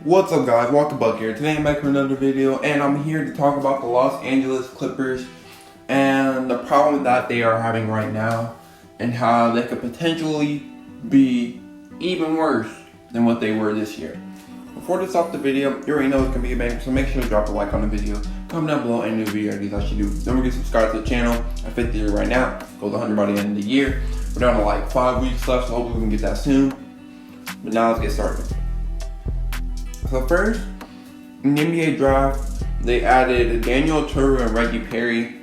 What's up guys, Walker Buck here. Today I'm back with another video and I'm here to talk about the Los Angeles Clippers and the problem that they are having right now and how they could potentially be even worse than what they were this year. Before to start the video, you already know it's going to be a banger, so make sure to drop a like on the video. Comment down below any new video ideas I should do. Don't forget to subscribe to the channel. At 50 year right now, goes 100 by the end of the year. We're down to like 5 weeks left, so hopefully we can get that soon. But now let's get started. So first, in the NBA draft, they added Daniel Oturu and Reggie Perry,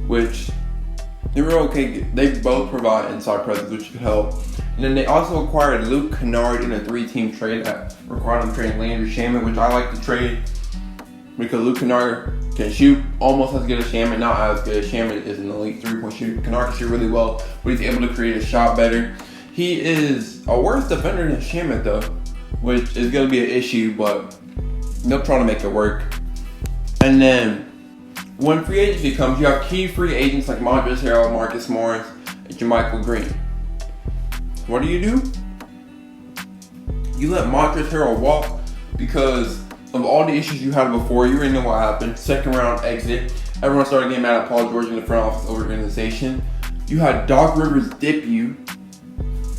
which they were okay. They both provide inside presence, which could help. And then they also acquired Luke Kennard in a 3-team trade that required them trading Landry Shamet, which I like to trade because Luke Kennard can shoot almost as good as Shamet, not as good as Shamet is an elite 3-point shooter. Kennard can shoot really well, but he's able to create a shot better. He is a worse defender than Shamet though, which is going to be an issue, but they'll try to make it work. And then when free agency comes, you have key free agents like Montrezl Harrell, Marcus Morris, and JaMychal Green. What do? You let Montrezl Harrell walk because of all the issues you had before. You already know what happened. Second round exit. Everyone started getting mad at Paul George in the front office organization. You had Doc Rivers dip you.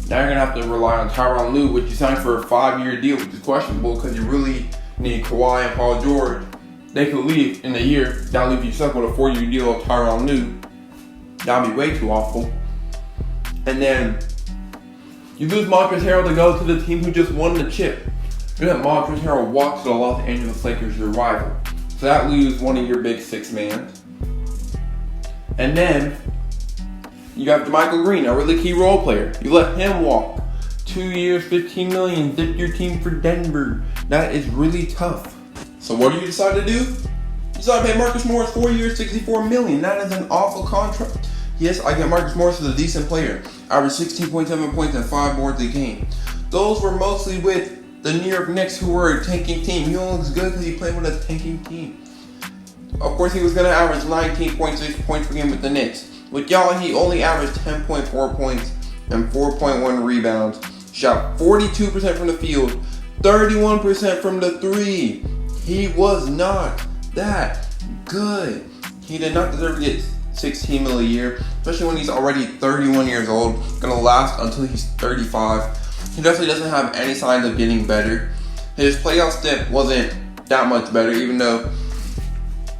Now you're going to have to rely on Tyronn Lue, which you signed for a 5-year deal, which is questionable because you really need Kawhi and Paul George. They could leave in a year. That'll leave you stuck with a 4-year deal of Tyronn Lue. That'd be way too awful. And then you lose Montrezl Harrell to go to the team who just won the chip. You let Montrezl Harrell walk to the Los Angeles Lakers, your rival. So that leaves one of your big 6 man. And then you have JaMychal Green, a really key role player. You let him walk. 2 years, $15 million, dip your team for Denver. That is really tough. So what do you decide to do? You decide to pay Marcus Morris 4 years, $64 million. That is an awful contract. Yes, I get Marcus Morris as a decent player. Averaged 16.7 points and 5 boards a game. Those were mostly with the New York Knicks, who were a tanking team. He only looks good because he played with a tanking team. Of course, he was going to average 19.6 points per game with the Knicks. With y'all, he only averaged 10.4 points and 4.1 rebounds. Shot 42% from the field, 31% from the 3. He was not that good. He did not deserve to get $16 million a year, especially when he's already 31 years old. Gonna last until he's 35. He definitely doesn't have any signs of getting better. His playoff stint wasn't that much better, even though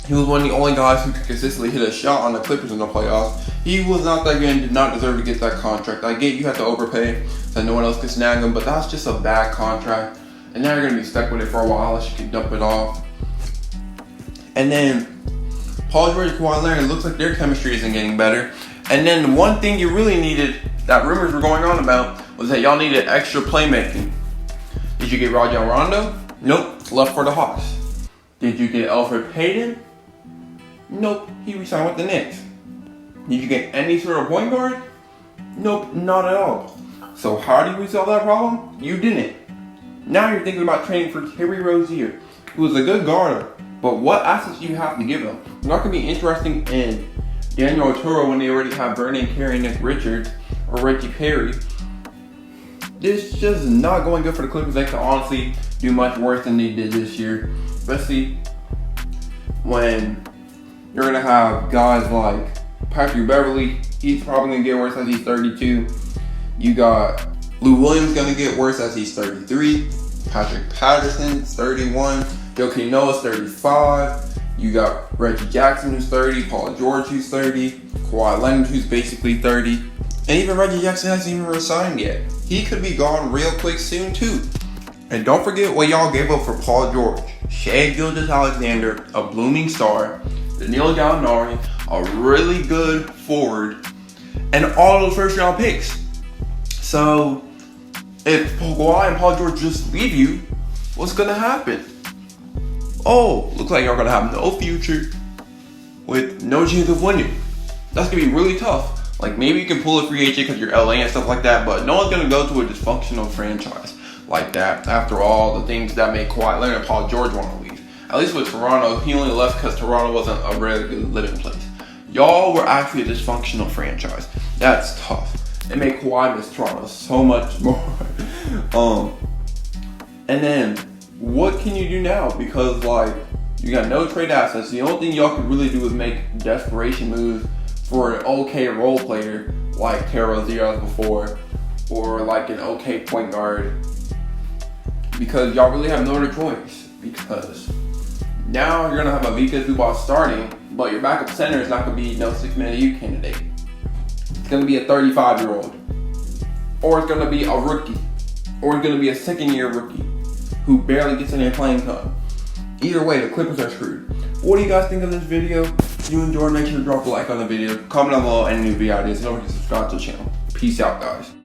he was one of the only guys who could consistently hit a shot on the Clippers in the playoffs. He was not that good and did not deserve to get that contract. I get you had to overpay so no one else could snag him, but that's just a bad contract. And now you're going to be stuck with it for a while unless you can dump it off. And then Paul George and Kawhi Leonard, looks like their chemistry isn't getting better. And then one thing you really needed, that rumors were going on about, was that y'all needed extra playmaking. Did you get Rajon Rondo? Nope, left for the Hawks. Did you get Elfrid Payton? Nope, he resigned with the Knicks. Did you get any sort of point guard? Nope, not at all. So how do you resolve that problem? You didn't. Now you're thinking about trading for Terry Rozier, who is a good guard, but what assets do you have to give him? It's not going to be interesting in Daniel Oturu when they already have Vernon Carey, Nick Richards, or Reggie Perry. This is just not going good for the Clippers. They can honestly do much worse than they did this year, especially when you're going to have guys like Patrick Beverley. He's probably going to get worse as he's 32. You got Lou Williams going to get worse as he's 33. Patrick Patterson's 31. Joakim Noah's 35. You got Reggie Jackson who's 30. Paul George who's 30. Kawhi Leonard who's basically 30. And even Reggie Jackson hasn't even resigned yet. He could be gone real quick soon too. And don't forget what y'all gave up for Paul George. Shai Gilgeous-Alexander, a blooming star. Danilo Gallinari, a really good forward. And all those first round picks. So if Kawhi and Paul George just leave you, what's going to happen? Oh, looks like y'all going to have no future with no chance of winning. That's going to be really tough. Like maybe you can pull a free agent because you're LA and stuff like that, but no one's going to go to a dysfunctional franchise like that after all the things that made Kawhi Leonard and Paul George want to leave. At least with Toronto, he only left because Toronto wasn't a really good living place. Y'all were actually a dysfunctional franchise. That's tough. It made Kawhi miss Toronto so much more. And then what can you do now? Because like, you got no trade assets. The only thing y'all could really do is make desperation moves for an okay role player like Terry Rozier as before, or like an okay point guard. Because y'all really have no other choice. Because now you're gonna have a Ivica Zubac starting, but your backup center is not gonna be no 6-man of the year candidate. It's gonna be a 35-year-old, or it's gonna be a rookie, or it's gonna be a second-year rookie who barely gets any playing time. Either way, the Clippers are screwed. What do you guys think of this video? If you enjoyed, make sure to drop a like on the video, comment down below any new video ideas, and don't forget to subscribe to the channel. Peace out, guys.